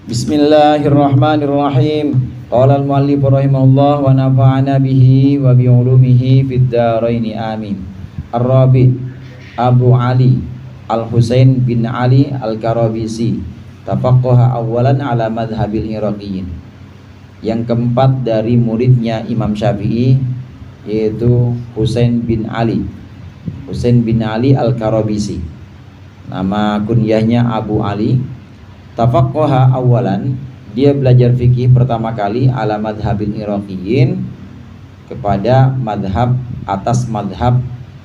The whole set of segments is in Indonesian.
Bismillahirrahmanirrahim. Qala al-muallif rahimahullah wa nafa'ana bihi wa bi ulumihi fid dharain amin. Ar-Rabi' Abu Ali Al-Husain bin Ali Al-Karabisi tafaqqaha awalan ala madhhabil Iraqiyyin. Yang keempat dari muridnya Imam Syafi'i yaitu Husain bin Ali Al-Karabisi. Nama kunyahnya Abu Ali. Tafaqqaha awalan, dia belajar fikih pertama kali ala madhabil Iraqiyyin, kepada madhab, atas madhab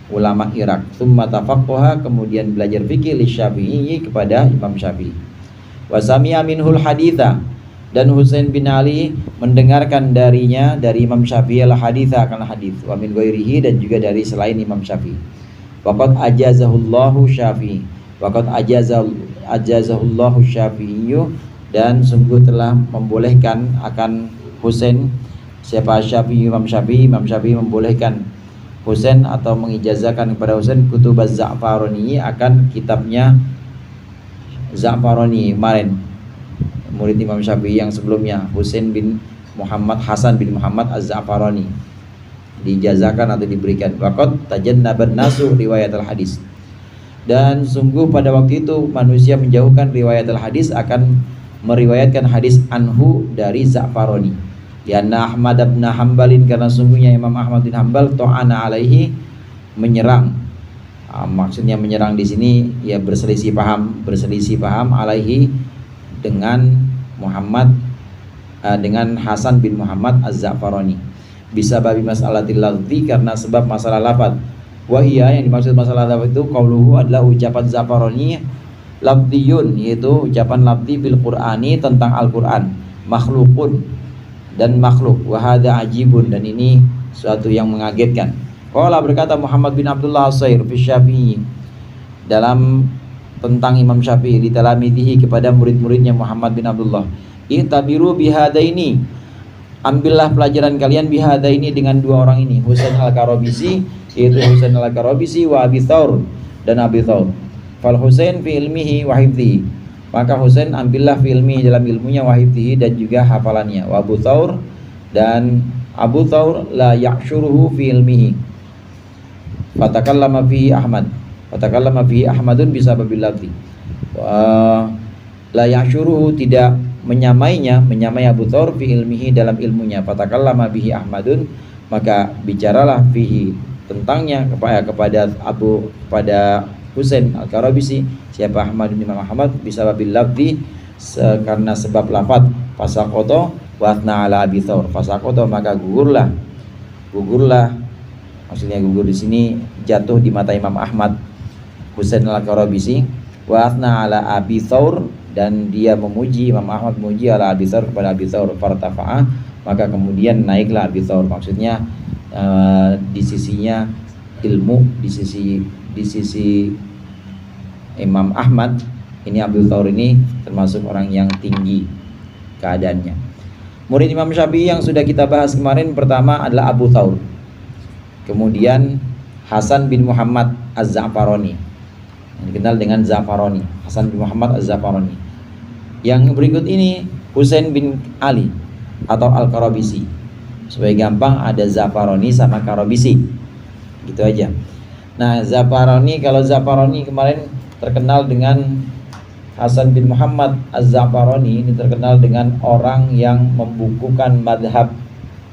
ulama Irak. Tsumma tafaqqaha, kemudian belajar fikih li Syafi'i, kepada Imam Syafi'i. Wa sami'a minhul haditha, dan Husain bin Ali mendengarkan darinya, dari Imam Syafi'i, al haditha, akan hadis. Wa min ghairihi, dan juga dari selain Imam Syafi'i. Waqad ajazahullahu Syafi'i, waqad ajazahullahu Syafi'iyyu, dan sungguh telah membolehkan akan Husain, siapa Syafi'i, Imam Syafi'i membolehkan Husain atau mengijazahkan kepada Husain kutub Az-Za'farani, akan kitabnya Za'farani kemarin, murid Imam Syafi'i yang sebelumnya, Husain bin Muhammad Hasan bin Muhammad Az-Za'farani, diijazahkan atau diberikan. Waqad tajannaban nasu riwayat al-hadis, dan sungguh pada waktu itu manusia menjauhkan riwayat al-hadis, akan meriwayatkan hadis anhu dari Za'farani. Ya Ahmad bin Hambalin, karena sungguhnya Imam Ahmad bin Hambal ta'ana alaihi, menyerang. Maksudnya menyerang di sini ya berselisih paham alaihi, dengan Muhammad, dengan Hasan bin Muhammad Az-Za'farani. Bisa babi mas'alatil lafzi, karena sebab masalah lafaz. Wahia, yang dimaksud masalah lafaz itu qauluhu, adalah ucapan Za'farani, lafziyun, yaitu ucapan lafzi bil Qur'ani, tentang Al-Qur'an, makhlukun, dan makhluk. Wa hadza ajibun, dan ini suatu yang mengagetkan. Qala, berkata Muhammad bin Abdullah As-Sair fi Syafi'i, dalam tentang Imam Syafi'i, di talamidhihi, kepada murid-muridnya Muhammad bin Abdullah, ihtabiru bihadaini, ambillah pelajaran kalian bihadaini, dengan dua orang ini, Husain Al-Karabisi, yaitu Husain Al-Karabisi, wa Abi Thawr, dan Abi Thawr. Fal Husain fi ilmihi wa hifdhihi, maka Husain ambillah fi ilmihi, dalam ilmunya, wa hifdhihi, dan juga hafalannya. Wa Abu Thawr, dan Abu Thawr la ya'shuruhu fi ilmihi, fatakallama fihi Ahmadun bisababil lafzi. La ya'shuruhu, tidak menyamai Abu Thawr fi ilmihi, dalam ilmunya. Fatakallama bihi Ahmadun, maka bicaralah fihi, tentangnya, kepada Husain Al-Karabisi, siapa Ahmad bin Imam Ahmad, bisababil lafzi, karena sebab lafaz. Fasaqata wa athna ala Abi Thawr, fasaqata, maka gugurlah, maksudnya gugur di sini jatuh di mata Imam Ahmad, Husain Al-Karabisi, wa athna ala Abi Thawr, dan dia memuji, Imam Ahmad memuji ala Abi Thawr, kepada Abi Thawr. Fartafa'ah, maka kemudian naiklah Abi Thawr, maksudnya di sisinya ilmu, di sisi Imam Ahmad ini, Abu Thawr ini termasuk orang yang tinggi keadaannya. Murid Imam Syafi'i yang sudah kita bahas kemarin, pertama adalah Abu Thawr, kemudian Hasan bin Muhammad Az-Za'farani, yang dikenal dengan Za'farani, Hasan bin Muhammad Az-Za'farani. Yang berikut ini Husain bin Ali atau Al-Karabisi. Supaya gampang, ada Za'farani sama Karabisi, gitu aja. Nah, Za'farani, kalau Za'farani kemarin terkenal dengan Hasan bin Muhammad Az-Za'farani, ini terkenal dengan orang yang membukukan madhab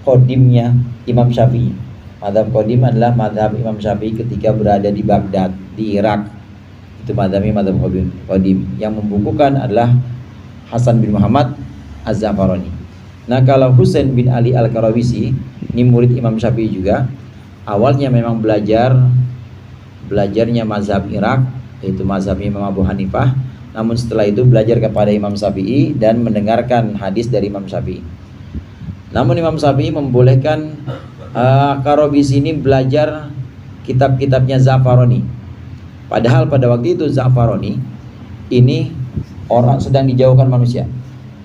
qodimnya Imam Syafi'i. Madhab qadim adalah madhab Imam Syafi'i ketika berada di Baghdad, di Irak. Itu madhabnya madhab qadim. Yang membukukan adalah Hasan bin Muhammad Az-Za'farani. Nah, kalau Husain bin Ali Al-Karabisi, ini murid Imam Syafi'i juga. Awalnya memang belajarnya mazhab Irak, yaitu mazhab Imam Abu Hanifah. Namun setelah itu belajar kepada Imam Syafi'i dan mendengarkan hadis dari Imam Syafi'i. Namun Imam Syafi'i membolehkan Karabisi ini belajar kitab-kitabnya Za'farani. Padahal pada waktu itu Za'farani ini orang sedang dijauhkan manusia.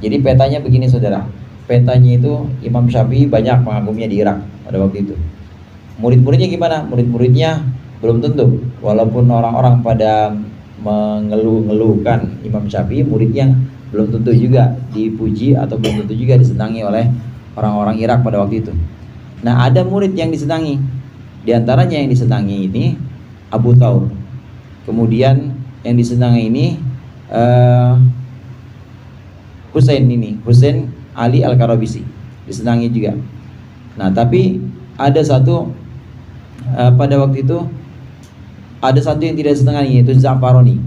Jadi petanya begini saudara, petanya itu Imam Syafi'i banyak pengagumnya di Irak pada waktu itu. Murid-muridnya gimana? Murid-muridnya belum tentu. Walaupun orang-orang pada mengeluh-ngeluhkan Imam Syafi'i, muridnya belum tentu juga dipuji atau belum tentu juga disenangi oleh orang-orang Irak pada waktu itu. Nah, ada murid yang disenangi. Di antaranya yang disenangi ini Abu Thawr. Kemudian yang disenangi ini Husain Ali Al-Karabisi disenangi juga. Nah, tapi ada satu pada waktu itu ada satu yang tidak disenangi, yaitu Za'farani.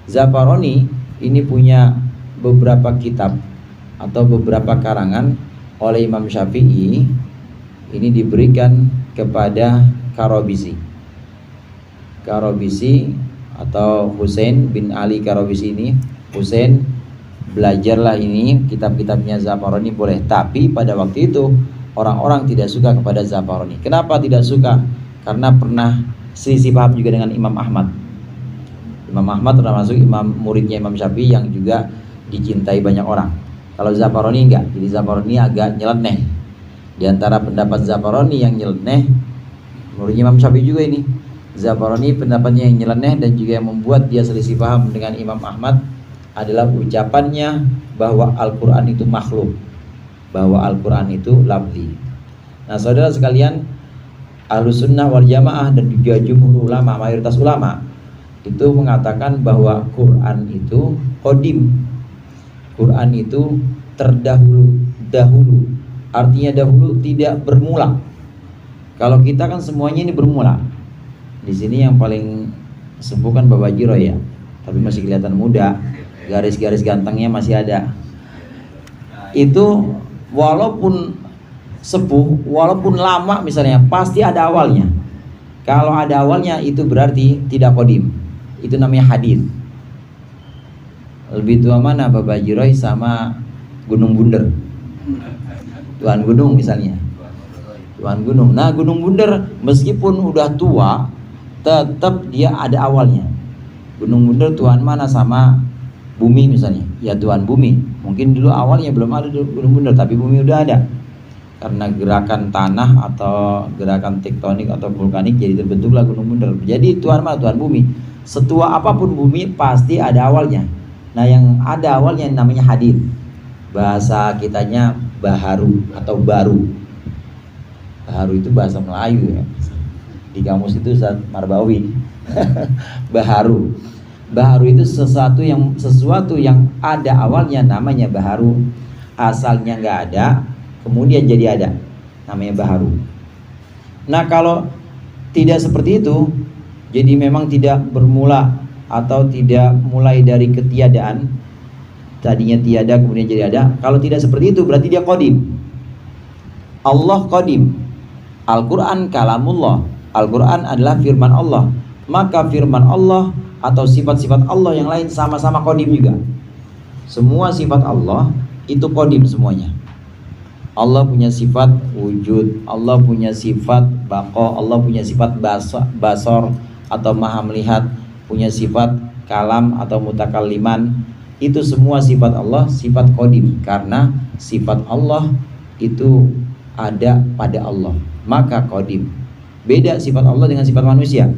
Za'farani ini punya beberapa kitab atau beberapa karangan oleh Imam Syafi'i, ini diberikan kepada Karabisi atau Husain bin Ali Karabisi ini. Husain, belajarlah ini kitab-kitabnya Za'farani boleh. Tapi pada waktu itu orang-orang tidak suka kepada Za'farani. Kenapa tidak suka? Karena pernah selisih paham juga dengan Imam Ahmad. Imam Ahmad termasuk imam muridnya Imam Syafi'i yang juga dicintai banyak orang. Kalau Za'farani enggak. Jadi Za'farani agak nyeleneh. Di antara pendapat Za'farani yang nyeleneh, muridnya Imam Syafi'i juga ini. Za'farani pendapatnya yang nyeleneh dan juga yang membuat dia selisih paham dengan Imam Ahmad adalah ucapannya bahwa Al-Quran itu makhluk, bahwa Al-Quran itu lafzi. Nah, saudara sekalian, Ahlus Sunnah wal Jamaah dan juga jumhur ulama, mayoritas ulama itu mengatakan bahwa Quran itu qadim. Quran itu dahulu. Artinya dahulu, tidak bermula. Kalau kita kan semuanya ini bermula. Di sini yang paling sepuh kan Bapak Jiro ya, tapi masih kelihatan muda, garis-garis gantengnya masih ada. Itu walaupun sepuh, walaupun lama misalnya, pasti ada awalnya. Kalau ada awalnya itu berarti tidak qadim. Itu namanya hadis. Lebih tua mana Bapak Jiroy sama Gunung Bunder? Tuan Gunung misalnya. Tuan Gunung. Nah, Gunung Bunder meskipun udah tua, tetap dia ada awalnya. Gunung Bunder tuan mana sama bumi misalnya? Ya tuan bumi. Mungkin dulu awalnya belum ada Gunung Bunder, tapi bumi udah ada. Karena gerakan tanah atau gerakan tektonik atau vulkanik, jadi terbentuklah Gunung Bunder. Jadi tuan mana? Tuan bumi. Setua apapun bumi pasti ada awalnya. Nah, yang ada awalnya namanya hadis. Bahasa kitanya baharu atau baru. Baharu itu bahasa Melayu ya. Di kamus itu Ustaz Marbawi. Baharu. Baharu itu sesuatu yang ada awalnya, namanya baharu. Asalnya nggak ada, kemudian jadi ada, namanya baharu. Nah, kalau tidak seperti itu, jadi memang tidak bermula atau tidak mulai dari ketiadaan, tadinya tiada kemudian jadi ada. Kalau tidak seperti itu berarti dia qadim. Allah qadim. Al-Quran kalamullah. Al-Quran adalah firman Allah. Maka firman Allah atau sifat-sifat Allah yang lain sama-sama qadim juga. Semua sifat Allah itu qadim semuanya. Allah punya sifat wujud, Allah punya sifat baqa, Allah punya sifat basar atau maha melihat, punya sifat kalam atau mutakalliman. Itu semua sifat Allah, sifat qadim. Karena sifat Allah itu ada pada Allah, maka qadim. Beda sifat Allah dengan sifat manusia.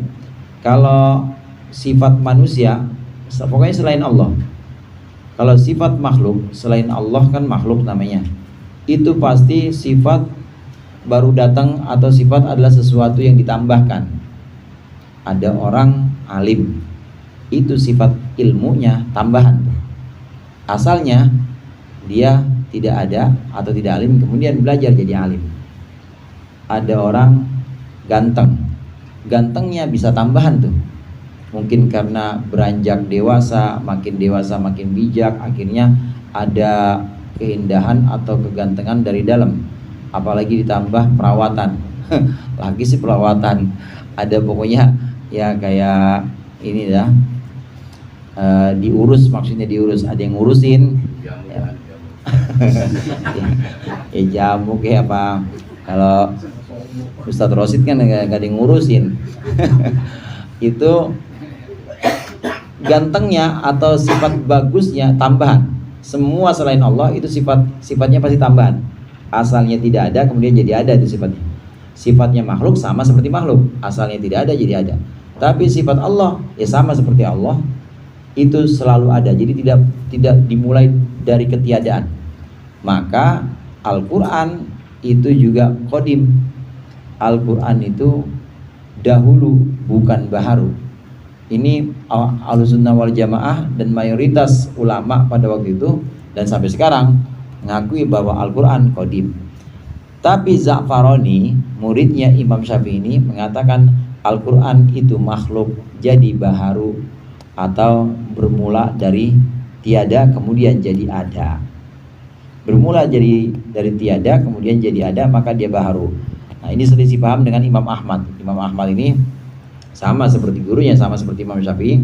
Kalau sifat manusia pokoknya selain Allah. Kalau sifat makhluk, selain Allah kan makhluk namanya, itu pasti sifat baru datang atau sifat adalah sesuatu yang ditambahkan. Ada orang alim, itu sifat ilmunya tambahan. Asalnya dia tidak ada atau tidak alim, kemudian belajar jadi alim. Ada orang ganteng, gantengnya bisa tambahan tuh. Mungkin karena beranjak dewasa makin bijak, akhirnya ada keindahan atau kegantengan dari dalam. Apalagi ditambah perawatan. Lagi sih perawatan. Ada pokoknya ya kayak ini ya. Diurus, maksudnya diurus, ada yang ngurusin. Ya. Ya jamu kayak apa? Kalau Ustadz Rosid kan gak ada yang ngurusin. Itu gantengnya atau sifat bagusnya tambahan. Semua selain Allah itu sifatnya pasti tambahan. Asalnya tidak ada kemudian jadi ada itu sifatnya. Sifatnya makhluk sama seperti makhluk, asalnya tidak ada jadi ada. Tapi sifat Allah ya sama seperti Allah, itu selalu ada. Jadi tidak dimulai dari ketiadaan. Maka Al-Quran itu juga qadim. Al-Quran itu dahulu, bukan baharu. Ini Ahlussunnah wal Jamaah dan mayoritas ulama pada waktu itu dan sampai sekarang mengakui bahwa Al-Quran qadim. Tapi Za'farani, muridnya Imam Syafi'i ini, mengatakan Al-Quran itu makhluk, jadi baharu, atau bermula dari tiada kemudian jadi ada. Bermula dari tiada kemudian jadi ada, maka dia baharu. Nah, ini selisih paham dengan Imam Ahmad. Imam Ahmad ini sama seperti gurunya, sama seperti Imam Syafi'i,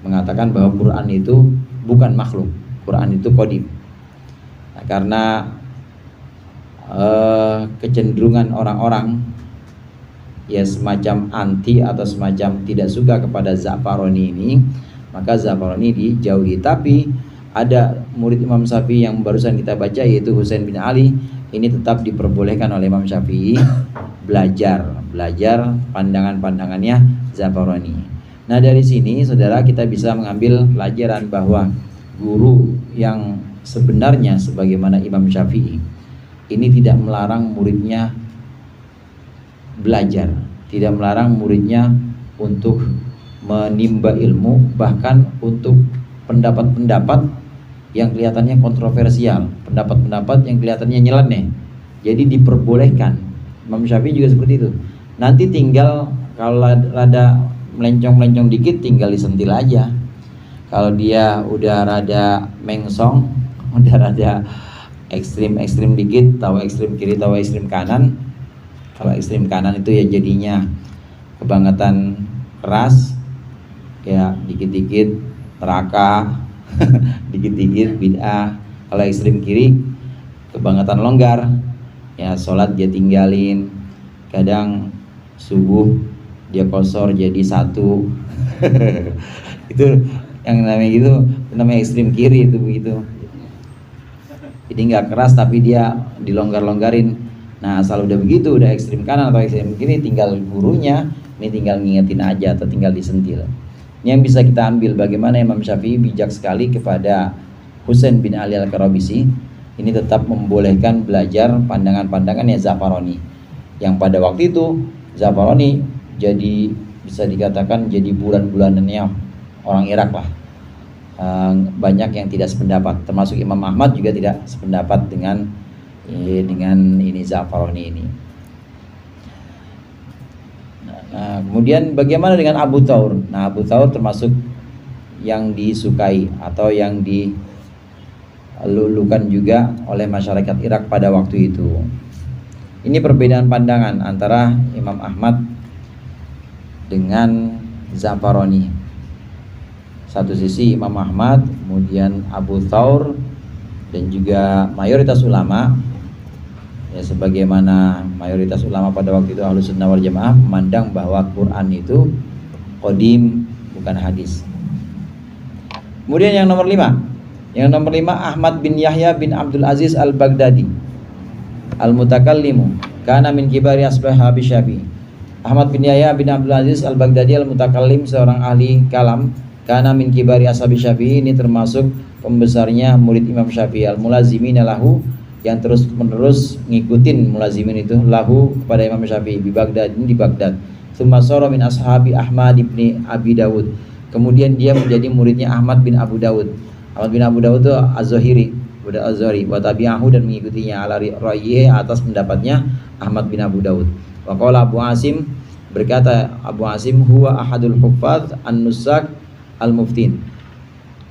mengatakan bahwa Quran itu bukan makhluk, Quran itu qadim. Nah, karena kecenderungan orang-orang ya semacam anti atau semacam tidak suka kepada Za'farani ini, maka Za'farani dijauhi. Tapi ada murid Imam Syafi'i yang barusan kita baca, yaitu Husain bin Ali, ini tetap diperbolehkan oleh Imam Syafi'i belajar pandangan-pandangannya Za'farani. Nah, dari sini saudara kita bisa mengambil pelajaran bahwa guru yang sebenarnya sebagaimana Imam Syafi'i ini tidak melarang muridnya belajar, tidak melarang muridnya untuk menimba ilmu, bahkan untuk pendapat-pendapat yang kelihatannya kontroversial, pendapat-pendapat yang kelihatannya nyeleneh, jadi diperbolehkan. Imam Syafi'i juga seperti itu. Nanti tinggal kalau rada melencong-melencong dikit tinggal disentil aja. Kalau dia udah rada mengsong, udah rada ekstrim dikit, tahu ekstrim kiri, tahu ekstrim kanan. Kalau ekstrim kanan itu ya jadinya kebangetan keras, ya dikit-dikit neraka, dikit-dikit bid'ah. Kalau ekstrim kiri kebangetan longgar, ya sholat dia tinggalin, kadang subuh dia kosor jadi satu. Itu yang namanya gitu, namanya ekstrim kiri itu begitu. Jadi nggak keras tapi dia dilonggar-longgarin. Nah, asal udah begitu, udah ekstrim kanan atau ekstrim kiri, tinggal gurunya ini tinggal ngingetin aja atau tinggal disentil. Ini yang bisa kita ambil bagaimana Imam Syafi'i bijak sekali kepada Husain bin Ali Al-Karabisi. Ini tetap membolehkan belajar pandangan-pandangannya Za'farani, yang pada waktu itu Za'farani jadi bisa dikatakan jadi bulan-bulanannya orang Irak lah. Banyak yang tidak sependapat, termasuk Imam Ahmad juga tidak sependapat dengan ini Za'farani ini. Nah, kemudian bagaimana dengan Abu Thawr? Nah, Abu Thawr termasuk yang disukai atau yang dilulukan juga oleh masyarakat Irak pada waktu itu. Ini perbedaan pandangan antara Imam Ahmad dengan Za'farani. Satu sisi Imam Ahmad, kemudian Abu Thawr, dan juga mayoritas ulama, ya sebagaimana mayoritas ulama pada waktu itu Ahlussunnah wal Jamaah memandang bahwa Quran itu qadim, bukan hadis. Kemudian yang nomor 5, Ahmad bin Yahya bin Abdul Aziz Al-Baghdadi Al-Mutakallimu kana min kibari ashabi Syafi'i. Ahmad bin Yahya bin Abdul Aziz Al-Baghdadi Al-Mutakallim, seorang ahli kalam, karena min kibari ashabi Syafi'i, ini termasuk pembesarnya murid Imam Syafi'i, al-mulazimina lahu, yang terus menerus ngikutin mulazimin itu lahu kepada Imam Syafi'i di Baghdad, ini di Baghdad. Tsumma sara min ashabi Ahmad bin Abi Dawud, kemudian dia menjadi muridnya Ahmad bin Abu Dawud. Ahmad bin Abu Dawud itu Az-Zahiri, budak Az-Zahiri, wa tabi'ahu, dan mengikutinya ala ra'yihi, atas pendapatnya Ahmad bin Abu Dawud. Wa qala Abu Asim, berkata Abu Asim, huwa ahadul huffaz an-nusak al-muftin.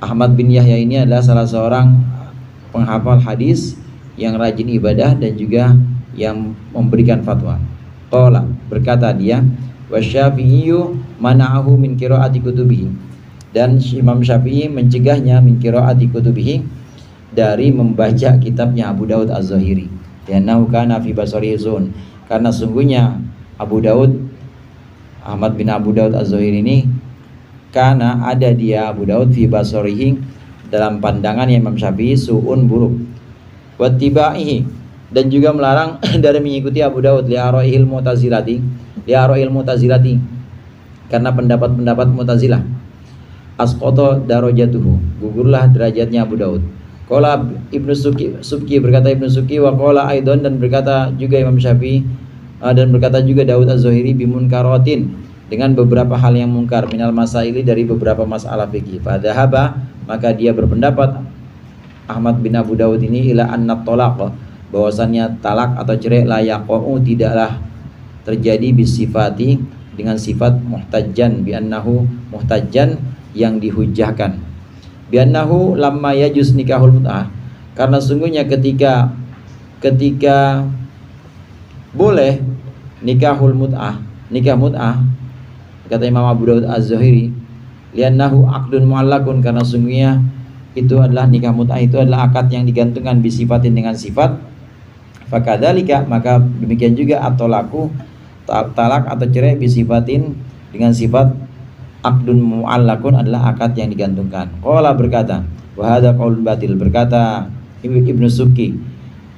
Ahmad bin Yahya ini adalah salah seorang penghafal hadis yang rajin ibadah dan juga yang memberikan fatwa. Qala, berkata dia, wa Syafi'iyyu mana'ahu min qiraati kutubihi, dan Imam Syafi'i mencegahnya min qiraati kutubihi, dari membaca kitabnya Abu Dawud Az-Zahiri. Li'annahu kana fi basarihi zun, karena sungguhnya Abu Dawud, Ahmad bin Abu Dawud Az-Zahiri ini, karena ada dia Abu Dawud fi basarihi, dalam pandangan Imam Syafi'i, su'un, buruk, wattiba'ihi, dan juga melarang dari mengikuti Abu Dawud, li'ara'il mu'tazilati, karena pendapat-pendapat Mu'tazilah. asqata darajatuhu, gugurlah derajatnya Abu Daud. Qala Ibnu Subki berkata Ibnu Subki, wa qala aidan, dan berkata juga Imam Syafi'i, dan berkata juga Daud Az-Zahiri, bimunkaratin, dengan beberapa hal yang mungkar, minal masaili, dari beberapa masalah fikih. Fadhahaba, maka dia berpendapat Ahmad bin Abu Daud ini, ila anna talaq, bahwasannya talak atau cerai, la yaqa'u, tidaklah terjadi bisifati, dengan sifat muhtajjan, bi annahu muhtajjan, yang dihujahkan, bi annahu lamma yajuz nikahul mut'ah, karena sungguhnya ketika boleh nikahul mut'ah, nikah mut'ah, kata Imam Abu Daud Az-Zahiri, liannahu aqdun mu'allakun, karena sungguhnya itu adalah nikah mut'ah, itu adalah akad yang digantungkan bisifatin, dengan sifat. Fakadzalika, maka demikian juga at-talaqu, talak atau cerai, bisifatin, dengan sifat. Aqdun mu'allakun adalah akad yang digantungkan. Qala berkata, wa hadza qaulun batil, berkata Ibnu Subki,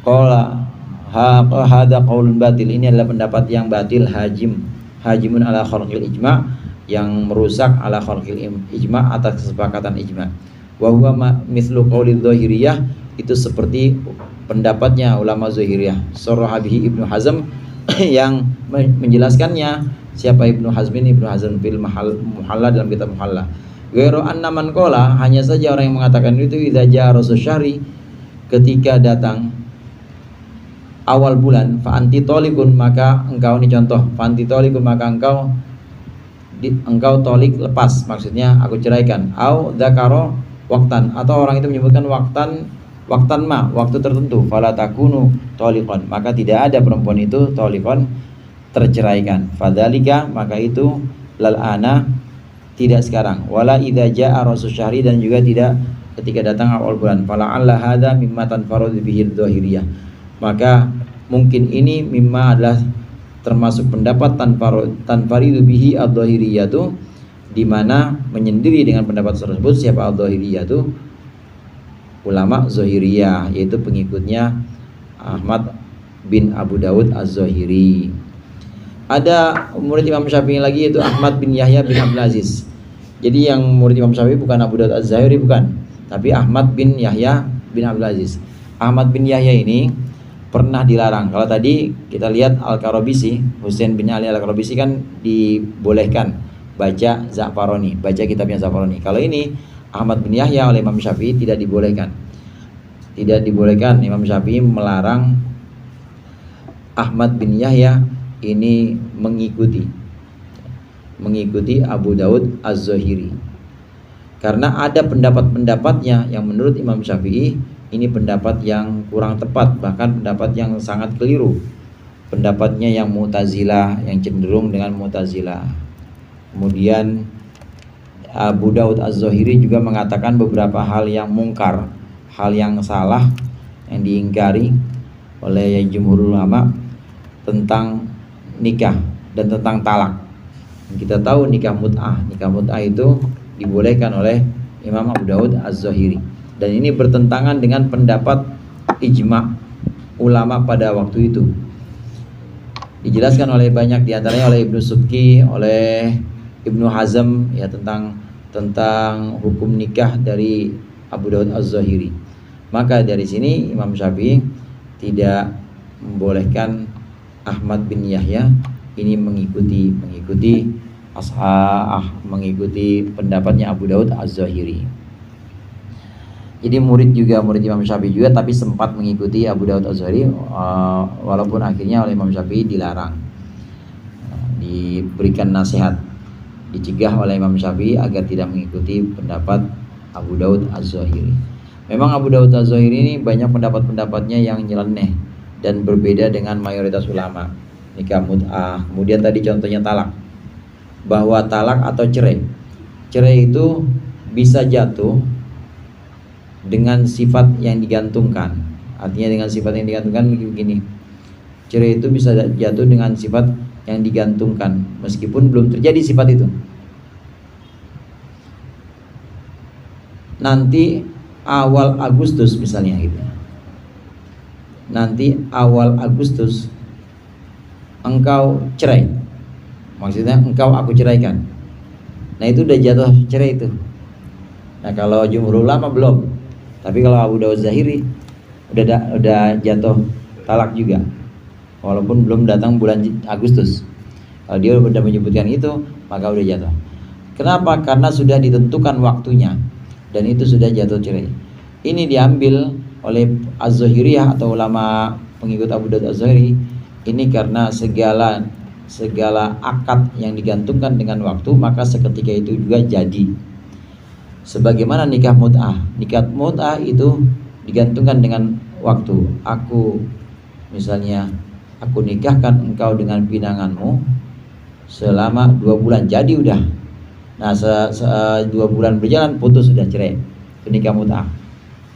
qala hadza qaulun batil, ini adalah pendapat yang batil, hajimun ala kharqil ijma', yang merusak ala kharqil ijma', atas kesepakatan ijma'. Wa huwa mithlu qaulidz zahiriyah, itu seperti pendapatnya ulama Zahiriyah. Sharah bihi Ibnu Hazm, yang menjelaskannya siapa Ibnu Hazm fil Muhalla, dalam kitab Muhalla. Ghairu anna man qala, hanya saja orang yang mengatakan itu, idza jaa rasul syahri, ketika datang awal bulan, fa anti tolikun, maka engkau, ini contoh, fa anti tolikun, maka engkau tolik, lepas, maksudnya aku ceraikan. Au dzakaro waktan, atau orang itu menyebutkan waktan ma, waktu tertentu, fala takunu tolikon, maka tidak ada perempuan itu tolikon, terceraikan. Fadzalika, maka itu lal ana, tidak sekarang. Wala idza jaa rasul syahri, dan juga tidak ketika datang awal bulan. Fala alla hadza mimma tanfarud bihi dzahiriyah, maka mungkin ini mimma adalah termasuk pendapat tanfaridu bihi ad-dzahiriyah, itu di mana menyendiri dengan pendapat tersebut siapa ad-dzahiriyah, itu ulama Zahiriyah, yaitu pengikutnya Ahmad bin Abu Daud Az-Zahiri. Ada murid Imam Syafi'i lagi, yaitu Ahmad bin Yahya bin Abdul Aziz. Jadi yang murid Imam Syafi'i bukan Abu Daud Az-Zahiri, bukan, tapi Ahmad bin Yahya bin Abdul Aziz. Ahmad bin Yahya ini pernah dilarang. Kalau tadi kita lihat Al-Karabisi, Husain bin Ali Al-Karabisi kan dibolehkan baca Za'farani, baca kitabnya Za'farani. Kalau ini Ahmad bin Yahya oleh Imam Syafi'i tidak dibolehkan. Tidak dibolehkan. Imam Syafi'i melarang Ahmad bin Yahya ini mengikuti Abu Daud Az-Zahiri, karena ada pendapat-pendapatnya yang menurut Imam Syafi'i ini pendapat yang kurang tepat, bahkan pendapat yang sangat keliru. Pendapatnya yang Mu'tazilah, yang cenderung dengan Mu'tazilah. Kemudian Abu Daud Az-Zahiri juga mengatakan beberapa hal yang mungkar, hal yang salah, yang diingkari oleh jumhur ulama tentang nikah dan tentang talak. Kita tahu nikah mut'ah itu dibolehkan oleh Imam Abu Daud Az-Zahiri, dan ini bertentangan dengan pendapat ijma' ulama pada waktu itu. Dijelaskan oleh banyak, diantaranya oleh Ibnu Subki, oleh Ibnu Hazm, ya, tentang hukum nikah dari Abu Daud Az-Zahiri. Maka dari sini Imam Syafi'i tidak membolehkan Ahmad bin Yahya ini mengikuti pendapatnya Abu Daud Az-Zahiri. Jadi murid Imam Syafi'i juga, tapi sempat mengikuti Abu Daud Az-Zahiri, walaupun akhirnya oleh Imam Syafi'i dilarang, diberikan nasihat, dicegah oleh Imam Syafi'i agar tidak mengikuti pendapat Abu Daud Az-Zahiri. Memang Abu Daud Az-Zahiri ini banyak pendapat-pendapatnya yang nyeleneh dan berbeda dengan mayoritas ulama. Nikah mut'ah, kemudian tadi contohnya talak, bahwa talak atau cerai itu bisa jatuh dengan sifat yang digantungkan. Artinya dengan sifat yang digantungkan begini, cerai itu bisa jatuh dengan sifat yang digantungkan meskipun belum terjadi sifat itu. Nanti awal Agustus misalnya gitu. Nanti awal Agustus engkau cerai, maksudnya engkau aku ceraikan. Nah itu udah jatuh cerai itu. Nah kalau jumhur ulama belum. Tapi kalau Abu Dawud Zahiri udah jatuh talak juga, walaupun belum datang bulan Agustus. Kalau dia udah menyebutkan itu, maka udah jatuh. Kenapa? Karena sudah ditentukan waktunya dan itu sudah jatuh cerai. Ini diambil oleh Az-Zahiriyah atau ulama pengikut Abu Dawud Az-Zahiri ini karena segala akad yang digantungkan dengan waktu, maka seketika itu juga jadi. Sebagaimana nikah mut'ah. Nikah mut'ah itu digantungkan dengan waktu. Misalnya aku nikahkan engkau dengan pinanganmu selama 2 bulan, jadi udah. Nah 2 bulan berjalan putus, sudah cerai. Itu nikah mut'ah.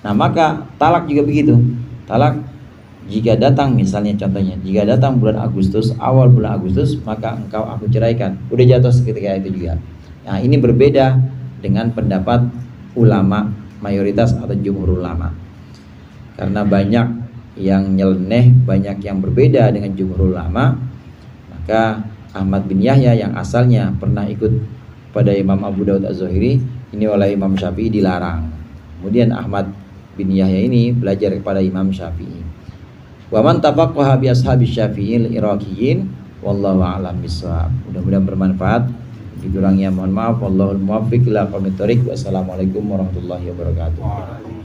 Nah maka talak juga begitu. Talak jika datang, misalnya contohnya, jika datang bulan Agustus, awal bulan Agustus, maka engkau aku ceraikan, udah jatuh seketika itu juga. Nah ini berbeda dengan pendapat ulama mayoritas atau jumhur ulama, karena banyak yang nyeleneh, banyak yang berbeda dengan jumhur ulama. Maka Ahmad bin Yahya yang asalnya pernah ikut pada Imam Abu Dawud Az-Zahiri, ini oleh Imam Syafi'i dilarang. Kemudian Ahmad bin Yahya ini belajar kepada Imam Syafi'i. Wa man tafaqqaha bi ashabi Syafi'il Iraqiyin wallahu a'lam bissawab. Mudah-mudahan bermanfaat. Dikurangnya mohon maaf. Wallahul muwaffiq ila aqwamit thoriq. Wassalamualaikum warahmatullahi wabarakatuh.